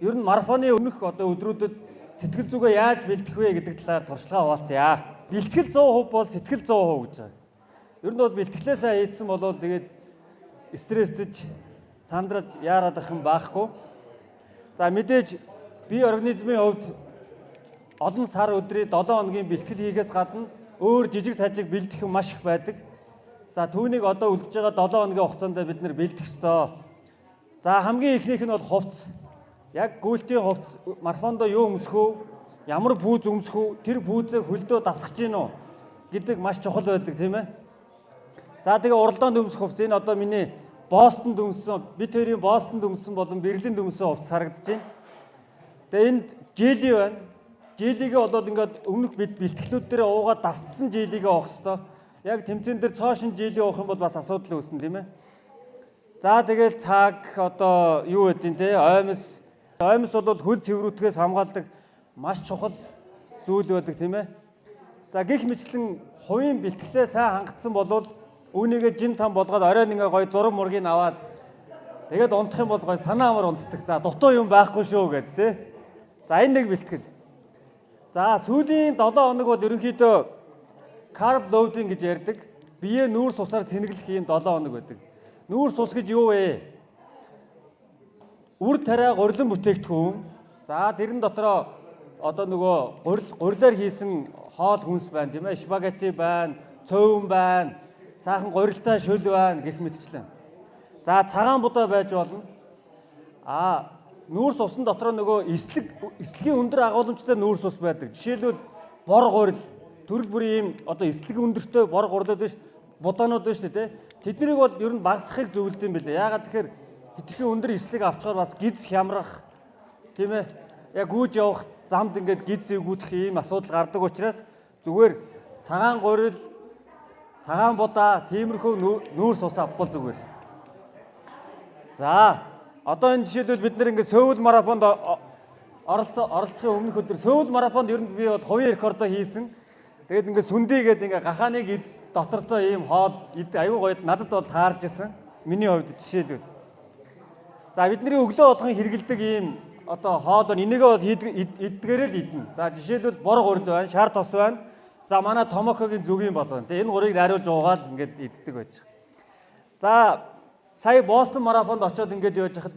Ер нь марафоны өмнөх өдрүүдэд сэтгэл зүгээ яаж бэлтгэх вэ гэдэг талаар туршлагаа хуваалцъя. Бэлтгэл 100% бол сэтгэл 100% гэж байна. Ер нь бол бэлтгэлээ сайн хийсэн бол тэгээд стресстэж сандраж яарад ах юм байхгүй. За мэдээж бие организмын хувьд олон сар өдрийн 7 хоногийн бэлтгэл хийхээс гадна өөр жижиг сажиг бэлдэх юм маш их байдаг. За түүнийг үлдэж байгаа 7 хоногийн хугацаанд бид нэр бэлдэх ёстой. За хамгийн ихнийх нь бол хувцс. Яг гүйлтийн хувцс марафондоо юу өмсөх үү? Ямар пүүз өмсөх үү? Тэр пүүзээ хөлдөө дасгаж гин үү гэдэг маш чухал байдаг тийм ээ. За тэгээ уралдаанд өмсөх хувцс энэ миний Бостонд өмссөн, бид хоёрын Бостонд өмссөн болон Берлинд өмссөн хувцс харагдаж байна. Тэгээ энд жили байна. Жилигээ ингээд өмнөх бид бэлтгэлүүд дээр уугаад дасцсан жилигээ авах хэрэгтэй. Яг тэмцээн дээр цоошин жили уух юм бол бас асуудал үүснэ тийм ээ. За тэгэл цаг юу гэдэг нь те оймс бол хөл цэврүүтгэхээс хамгаалдаг маш чухал зүйл байдаг тийм ээ. За гих мэтлэн хувийн бэлтгэлээ сайн хангацсан бол үүнийгээ жим там болгоод оройн ингээ гоё зураг мургийг аваад тэгээд унтах юм бол гоё санаа амар унтдаг. За дутуу юм байхгүй шүү гэд те. За энэ нэг бэлтгэл. За сүүлийн 7 хоног бол ерөнхийдөө carb loading гэж ярьдаг. Биеэ нүүрс усаар цэнэглэх юм 7 хоног байдаг. Нүүрс ус гэж юу вэ? Үр тариа гурилан бүтээгдэхүүн. За тэрэн дотроо гурилаар хийсэн хоол хүнс байна тийм ээ. Спагетти байна, цөөвөн байна, сайхан гурилтай шөл байна гэх мэтчлэн. За цагаан будаа байж болно. Нүүрс усан дотроо эслэгийн өндөр агуулмжтай нүүрс ус байдаг. Жишээлбэл бор гурил, төрөл бүрийн эслэг өндөртэй бор гурлууд байна шүү. Будаанууд байна шүү дээ. Тэднийг бол ер нь багасгахыг зөвлөд юм билээ. Яагаад тэгэхээр хитрхийн өндөр эслэг авчгаар бас гиз хямрах тийм ээ. Яг гүйж явах замд ингээд гиз эвгүүдэх ийм асуудал гардаг учраас зүгээр цагаан гурил, цагаан будаа, тиймэрхүү нүүрс ус авбал зүгээр. За энэ жишээлбэл бид нэр ингээд Сөүл марафонд оролцохын өмнөх өдөр Сөүл марафонд ер нь би бол хувийн рекордоо хийсэн. Тэгээд ингээд сүндийгээд ингээд гахааныг дотортой ийм хоол аюу гоё надад бол таарж исэн. Миний хувьд жишээлбэл. За бидний өглөө болгон хэрэгэлдэг ийм хоол энийгээ бол иддгээрээ л идэнэ. За жишээлбэл бор гурил байна, шар тос байна. За манай томокогийн зүгийн болно. Тэгээ энэ гурыг найруулж уугаад ингээд иддэг байж. За сая Бостон марафонд очиод ингээд явж хахад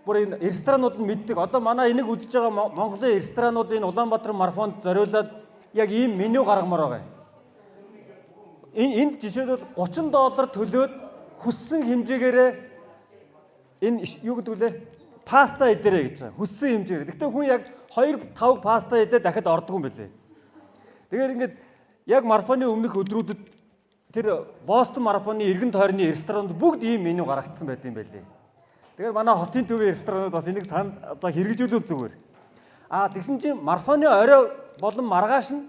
бүр энэ ресторанууд нь мэддэг. Манай энийг үзэж байгаа Монголын ресторанууд энэ Улаанбаатар марафонд зориулаад яг ийм меню гаргамаар байгаа. Энд жишээлбэл $30 төлөөд хүссэн хэмжээгээрээ энэ юу гэдэг вэ? Паста идэрэй гэж байгаа. Хүссэн хэмжээгээр. Гэхдээ хүн яг 2-5 паста идээ дахиад ордог юм билээ. Тэгэхээр ингээд яг марафоны өмнөх өдрүүдэд тэр Бостон марафоны эргэн тойрны ресторанууд бүгд ийм меню гаргацсан байт юм байлээ. Тэгэхээр манай хотын төвийн ресторанууд бас энийг хэрэгжүүлвэл зүгээр. Тэгсэн чинь марафоны орой болон маргааш нь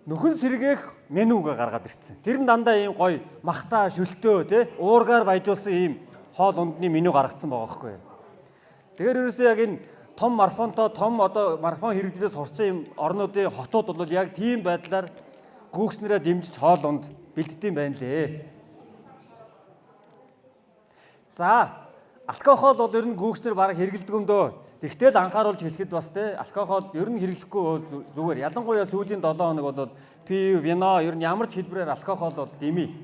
нөхөн сэргээх менюг гаргаад ирсэн. Тэр нь дандаа ийм гоё махта, шөлтөө тий уургаар баяжуулсан ийм хоол ундны меню гаргацсан байгаа байхгүй юу. Тэгэхээр ерөөсөө яг энэ том марафонтой марафон хэрэгжлээс сурсан ийм орнуудын хотууд бол яг тийм байдлаар гүйцнэрээ дэмжиж хоол унд бэлддэм байна лээ. За алкогол бол ер нь гүйцнэр бараг хэрэгэлдэг юм дөө. Тэгтэл анхааруулж хэлэхэд бас алкогол ер нь хэрэглэхгүй зүгээр. Ялангуяа сүүлийн 7 хоног бол пив, вино ер нь ямар ч хэлбэрээр алкогол бол дэмий.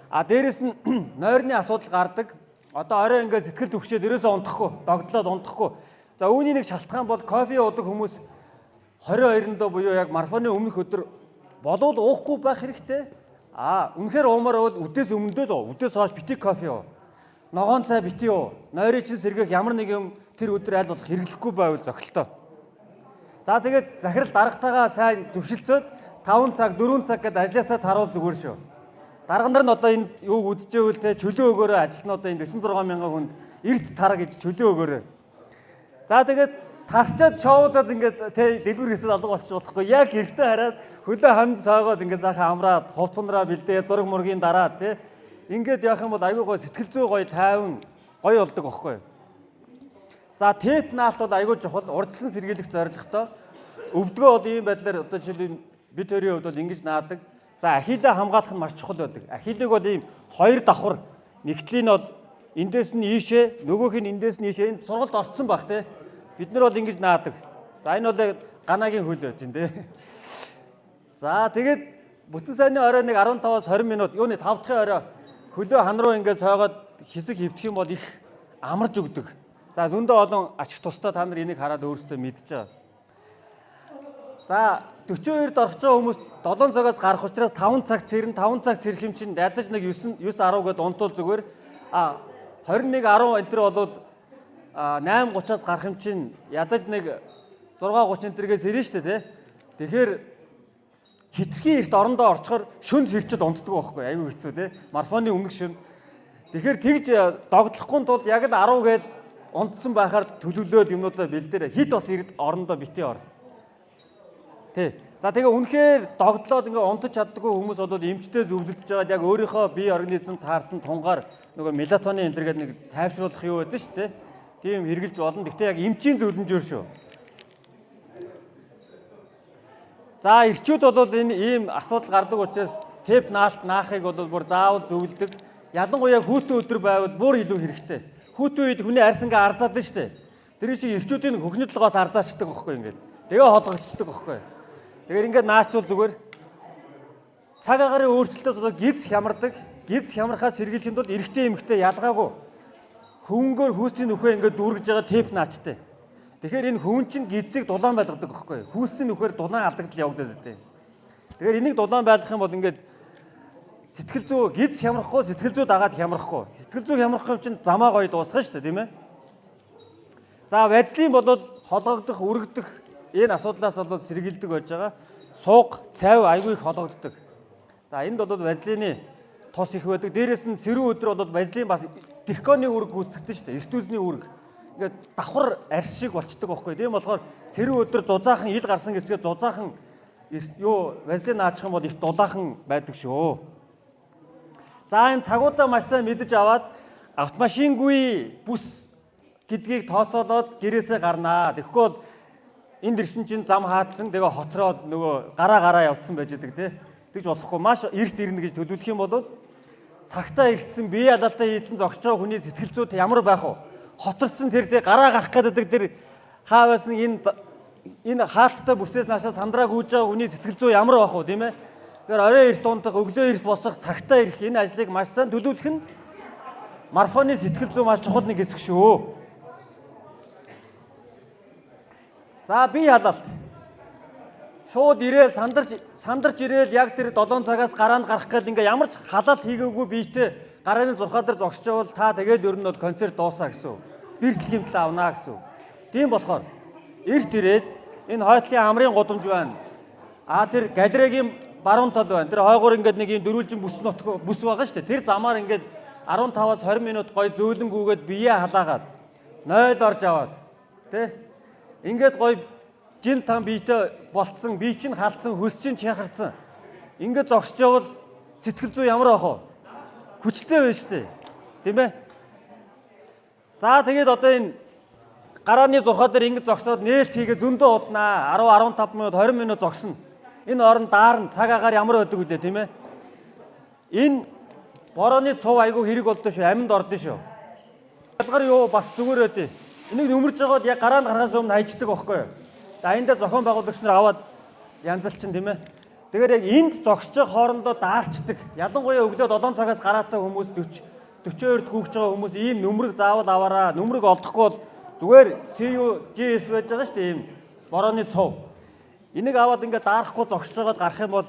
Дээрэс нь нойрны асуудал гардаг. Орой ингээд сэтгэл төвчээд ерөөсөө унтахгүй, догдлоод унтахгүй. За үүний нэг шалтгаан бол кофе уудаг хүмүүс 22-нд буюу яг марафоны өмнөх өдөр болов уухгүй байх хэрэгтэй. Үнэхээр уумаар бол үдээс өмнөдөө л үдээс хойш битгий кофе уу. Ногоон цай битгий уу. Нойрын чинь сэргээх ямар нэг юм тэр өдөр аль болох хэрэглэхгүй байвал зохилтой. За тэгээд захирал даргатайгаа сайн зөвшөлдсөд 5 цаг, 4 цаг гэдээ ажилласаа таруул зүгээр шүү. Дарга нар нь энэ юуг үзчихвэл чөлөө өгөөрэй ажилтнуудаа энэ 46 мянган хүнд эрт тар гэж чөлөө өгөөрэй. За тэгээд тарчаад шоудад ингээд дэлгүр хэсэд алга болчих болохгүй. Яг эртээ хараад хөлөө хамд саагоод ингээд заахаа амраад хувцсандраа бэлдээ зураг мургийн дараад ингээд явах юм бол аюу гой сэтгэл зүй гой тайван гой болдог байхгүй юу. За тэп наалт бол аюу чухал урдсан сэргийлэх зорилготой. Өвдгөө бол ийм байдлаар жишээлбэл бид хоёрын хувьд бол ингэж наадаг. За ахилаа хамгаалах нь маш чухал байдаг. Ахилыг бол ийм хоёр давхар нэгтлийн бол эндээс нь ийшээ нөгөөх нь эндээс нь ийшээ энэ сургалт орцсон баг Бид нар бол ингэж наадаг. За энэ бол ганагийн хөл байж байна те. За тэгээд бүтэн сайнны орой нэг 15-аас 20 минут юуны 5 дахь орой хөлөө хан руу ингээд сойгоод хэсэг хөвтөх юм бол их амарж өгдөг. За зөндөө олон ачиг тустай та нар энийг хараад өөрсдөө мэдчихэе. За 42-д орох ч хүмүүс 7 цагаас гарах учраас 5 цаг цэрэн 5 цаг цэрх юм чинь ядаж нэг 9 10 гээд унтуул зүгээр 21 10 энэ төр бол 8:30-аас гарах юм чинь ядаж нэг 6:30 энэ төргээс ирнэ шүү дээ тий. Тэгэхээр хитрхийн эрт орондоо орчхоор шүн сэрчэд унтдаг байхгүй аюу хэцүү тий. Марафоны өмнөх шүн. Тэгэхээр тэгж догтлохгүй тулд яг л 10 гээд унтсан байхаар төлөвлөөд юмнуудаа бэлдээрэ хит бас ирд орондоо битээ ор. Тий. За тэгээ үнэхээр догтлоод ингээ унтаж чаддаггүй хүмүүс бол эмчтэй зөвлөж байгаад яг өөрийнхөө бие организм таарсан тунгаар нөгөө мелатонин энэ төр гэдэг нэг тайвшруулах юу байдаг шүү дээ. Тийм хэрглэж болно. Гэхдээ яг эмчийн зөвлөмжөөр шүү. За эрчүүд бол энэ ийм асуудал гардаг учраас тэп наалт наахыг бол бүр заавал зөвлөдөг. Ялангуяа хүүтэн өдөр байвал бүр илүү хэрэгтэй. Хүүтэн үед хүний арьс ингээ арзаад нь шүү дээ. Тэр шиг эрчүүдийн хөхний толгоос арзаачдаг байхгүй ингээд. Тэгээ холгогдчихдаг байхгүй. Тэгэхээр ингээд наачвал зүгээр цаг агарын өөрчлөлтөд бол гиз хямардаг. Гиз хямрахаас сэргийлэхэд бол эрэгтэй эмэгтэй ялгаагүй. Хөвөнгөөр хүүсийн нөхөө ингээд дүүргэж байгаа тэп наачтай. Тэгэхээр энэ хөвөн чинь гизийг дулаан байлгадаг байхгүй. Хүүсийн нөхөр дулаан алдагдал явагдаад байдаг. Тэгэхээр энийг дулаан байлгах юм бол ингээд сэтгэл зүй гиз хямрахгүй, сэтгэл зүй дагаад хямрахгүй. Сэтгэл зүй хямрах юм чинь замаа гоё дуусгах шүү дээ, тийм ээ. За вазлин бол холгогдох, үргэх энэ асуудлаас бол сэргийлдэг байж байгаа. Сууг, цайв аягүй их холгогддог. За энд бол вазлины тос их байдаг. Дээрээс нь цэрүү өдөр бол вазлин бас дирконы үрг гүйцэтгэдэг шүү дээ. Эрт үзний үрг. Ингээд давхар арьс шиг болчдөг байхгүй. Тийм болохоор цэрүү өдөр зузаахан ил гарсан гэсгээ зузаахан юу вазлин наачих юм бол их дулаахан байдаг шүү. За энэ цагуудаа маш сайн мэдэж аваад автомашингүй бүс гэдгийг тооцоолоод гэрээсээ гарнаа. Тэгэхгүй бол энд ирсэн чинь зам хаадсан тэгээ хоцроод нөгөө гараа явцсан байж байгаа тий. Тэгж болохгүй маш эрт ирнэ гэж төлөвлөх юм бол цагтаа ирсэн бие алаалтаа хийсэн зогсож байгаа хүний сэтгэл зүйд ямар байх вэ? Хоцорсон тэр дээ гараа гарах гэдэг тэр хаавасан энэ хаалттай бүсээс наашаа сандраа гүйж байгаа хүний сэтгэл зүй ямар байх вэ тийм ээ? Тэгэхээр орой эрт унтах, өглөө эрт босох, цагтаа ирэх энэ ажлыг маш сайн төлөвлөх нь марафоны сэтгэл зүй маш чухал нэг хэсэг шүү. За бие халаалт. Шууд ирээл сандарч ирээл яг тэр 7 цагаас гараанд гарах гээд ингээ ямар ч халаалт хийгээгүй биетэй гарааны зурхаа дээр зогсож байвал та тэгээд ер нь бол концерт дуусаа гэсэн. Бэртэл хэмтэл авнаа гэсэн. Тийм болохоор эрт ирээд энэ хойтлын амрын гудамж байна. Тэр галерегийн баруун тал байна. Тэр хойгоор ингээд нэг юм дөрвөлжин бүс байгаа шүү дээ. Тэр замаар ингээд 15-аас 20 минут гоё зөөлөнгүүгээд бие халаагаад 0 орж аваад тий. Ингээд гоё жин там биетэй болцсон, бие чинь халдсан, хөлс чинь чанхарсан. Ингээд зогсож явал сэтгэл зүй ямар байх вэ? Хүчтэй байна шүү дээ. Тийм ээ? За тэгээд одоо энэ гарааны зурхаа дээр ингэж зогсоод нээлт хийгээ зөндөө уднаа. 10 15 минут 20 минут зогсно. Энэ орон даарн цаг агаар ямар байдаг үлээ тийм ээ? Энэ борооны цов айгүй хэрэг болдоо шүү. Аминд ордоо шүү. Ялгаар юу бас зүгээр өдөө. Энийг нөмөрж жагаад яг гараанд гарахаас өмнө хайчдаг байхгүй юу? За энд зохион байгуулагч нар аваад янзалчин тийм ээ. Тэгэхээр яг энд зогсож байгаа хоорондоо даарчдаг. Ялангуяа өглөө 7 цагаас гараатай хүмүүс 42-д хүүгж байгаа хүмүүс ийм нөмрөг заавал аваараа. Нөмрөг олдохгүй бол зүгээр CUGS байж байгаа шүү дээ ийм борооны цов. Энийг аваад ингээд даарахгүй зогсож байгаад гарах юм бол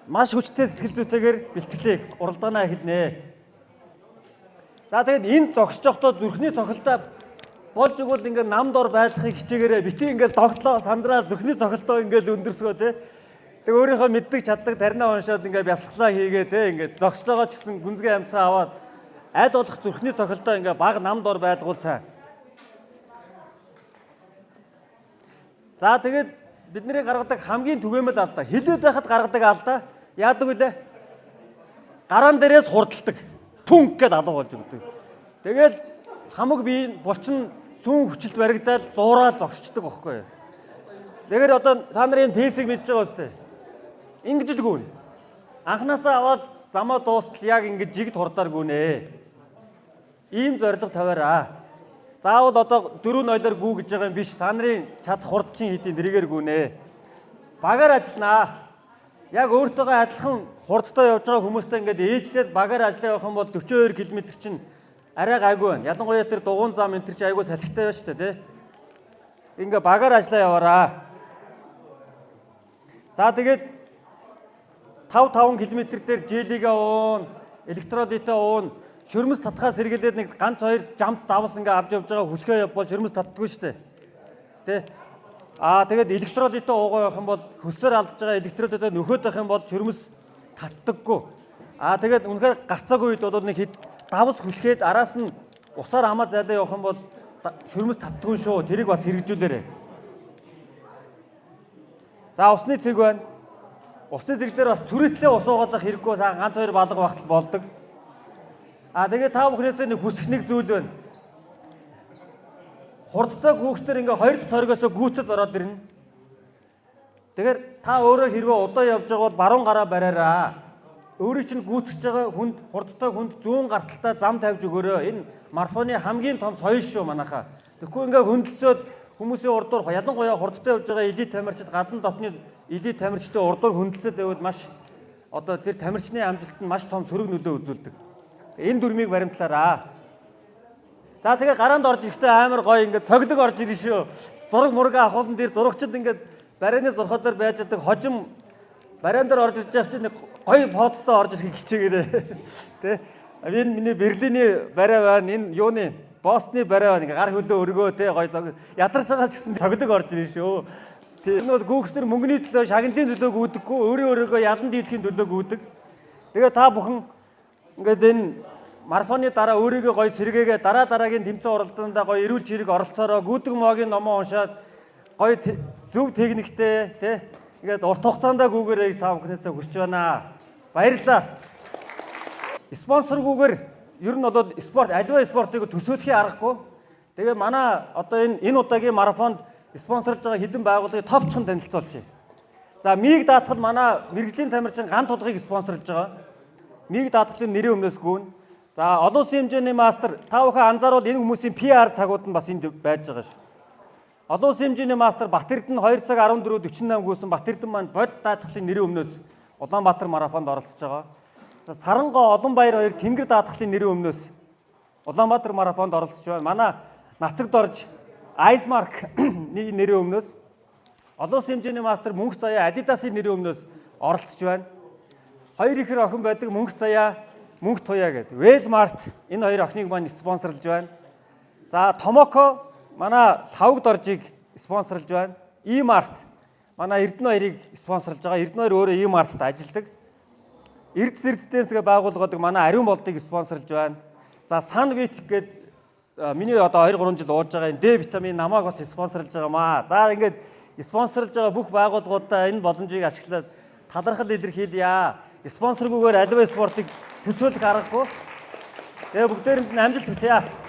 маш хүчтэй сэтгэл зүйтэйгээр бэлтгэлээ уралдаанаа эхэлнэ. За тэгээд энд зогсож байхдаа зүрхний цохилтоо болж игэл ингээд намд ор байдлахыг хичээгээрээ бити ингээд догтлоо сандраа зүрхний цохилтоо ингээд өндөрсгөө те. Тэг өөрийнхөө мэддэг чаддаг таринаа уншаад ингээд бясалгалаа хийгээ те ингээд зогсож байгаа ч гэсэн гүнзгий амьсгаа аваад аль болох зүрхний цохилтоо ингээд баг намд ор байлгуул сайн. За тэгээд бидний гаргадаг хамгийн түгээмэл алдаа хилээд байхад гаргадаг алдаа яадаг вүлээ? Гараан дээрээс хурдалдаг. Пүнк гэдээ алга болж өгдөг. Тэгээд хамаг бие булчин сүүн хүчилт баригдаад зуураад зогсчдөг байхгүй юу? Тэгэхээр одоо та нарын пэсийг мэдж байгаа үстэй. Ингэж л гүн. Анханасаа аваад замаа дуустал яг ингэж жигд хурдаар гүнэ. Ийм зориг тавиараа. Заавал одоо 4-0-оор гүү гэж байгаа юм биш. Та нарын чадах хурдчин хэдийн нэрээр гүнэ. Багаар ажилланаа. Яг өөртөөгөө адилхан хурдтай явж байгаа хүмүүстэй ингээд ээжлээд багаар ажиллаа явах юм бол 42 км чинь арай гайгүй байна. Ялангуяа тэр дугуун зам энэ чи айгүй салхитай байна шүү дээ, тий. Ингээ багаар ажиллаа яваараа. За тэгээд 5 км дээр желигээ уун, электролитээ уун, шөрмөс татхаас сэргэлээд нэг ганц хоёр жамц давс ингээ авч явж байгаа хүлхээ явбал шөрмөс татдаггүй шүү дээ. Тий. Тэгээд электролитээ уугаа явах юм бол хөсөөр алдж байгаа электролитээ нөхөд байх юм бол шөрмөс татдаггүй. Тэгээд үнэхээр гарцаагүй үед бол нэг хэд давс хүлхээд араас нь усаар хамаа зайлаа явах юм бол шөрмөс татдаггүй шүү. Тэрийг бас хэрэгжүүлээрэй. За усны цэг байна. Усны цэг дээр бас цүрэтлээ ус уугаад байх хэрэггүй. Ганц хоёр балга багтал болдог. Тэгээд та бүхнээс нэг хүсэх нэг зүйл байна. Хурдтай гүйгчдэр ингээ хоёр дахь торгоосоо гүйцэд ороод ирнэ. Тэгэхээр та өөрөө хэрвээ удаа явж байгаа бол баруун гараа бариараа. Өөрийн чинь гүйцэж байгаа хүнд хурдтай хүнд зүүн гарталтай зам тавьж өгөөрэй. Энэ марафоны хамгийн том соёл шүү манайхаа. Тэгэхгүй ингээ хөндлөсөд хүмүүсийн урдуур ялангуяа хурдтай явж байгаа элит тамирчид гадна дотны элит тамирчдын урдуур хөндлөсөд байвал маш одоо тэр тамирчны амжилтанд маш том сөрөг нөлөө үзүүлдэг. Энэ дүрмийг баримтлаараа. За тэгээ гараанд орж ирэхдээ амар гоё ингээд цоглог орж ирнэ шүү. Зураг мураг авахулан дээр зурагчид ингээд барайны зурхуудаар байж байгаа хожим барайн дээр орж ирж байгаа чинь нэг гоё фототой орж ирэх хичээгээрээ. Тэ? Энэ миний Берлиний барай байна. Энэ юуны Бостны барай байна. Ингээд гар хөлөө өргөө тэ гоё ядарч байгаа ч гэсэн цоглог орж ирнэ шүү. Энэ бол гүйгчнэр мөнгөний төлөө, шагналын төлөө гүйдэггүй, өөрийнхөө ялан дийлхийн төлөө гүйдэг. Тэгээ та бүхэн ингээд энэ марафоны дараа өөрийгөө гоё сэргээгээ дараагийн тэмцээн оролдондоо гоё эрүүл чирэг оролцоороо гүйдэг могийн номоо уншаад гоё зөв техниктэй тий ингээд урт хугацаанд гүүгээрэй та бүхнээсээ хүсэж байна. Баярлалаа. Спонсоргүйгээр ер нь бол спорт аливаа спортыг төсөөлөхийн аргагүй. Тэгээ манай одоо энэ удаагийн марафонд спонсорлж байгаа хэдэн байгууллагыг товчхон танилцуулж байна. За миг даатгал манай мэрэгжлийн тамирчин ган тулгыг спонсорлж байгаа. Миг даатгалын нэрийн өмнөөс гүн. За олон улсын хэмжээний мастер та бүхэн анзаарвал энэ хүмүүсийн PR цагууд нь бас энд байж байгаа шүү. Олон улсын хэмжээний мастер Батэрдэн 2 цаг 14:48 гүйсэн Батэрдэн маань бод даатгалын нэрийн өмнөөс Улаанбаатар марафонд оролцож байгаа. За Сарангой Улаанбаяр 2 Тэнгэр даатгалын нэрийн өмнөөс Улаанбаатар марафонд оролцож байна. Манай Нацагд орж Айсмарк-ны нэрийн өмнөөс олон улсын хэмжээний мастер Мөнх Заяа Адидасын нэрийн өмнөөс оролцож байна. Хоёр ихэр охин байдаг Мөнх Заяа Мөнх Туяа гэдэг. Вэлмарт энэ хоёр охиныг маань спонсорлж байна. За Томоко манай Тавгд оржийг спонсорлж байна. E-Mart манай Эрдэнэ 2-ыг спонсорлж байгаа. Эрдэнэ 2 өөрөө E-Mart-д ажилладаг. Эрдэс Резиденцгээ байгуулгадаг манай Ариун болдыг спонсорлж байна. За Санвит гэдэг миний одоо 2-3 жил ууж байгаа энэ Д витамин намайг бас спонсорлж байгаамаа. За ингээд спонсорлж байгаа бүх байгууллагуудаа энэ боломжийг ашиглаад талархал илэрхийлье. Спонсоргүйгээр аливаа спортыг төсөөлөх аргагүй. Тэгээ бүгдээрэнд нь амжилт хүсье.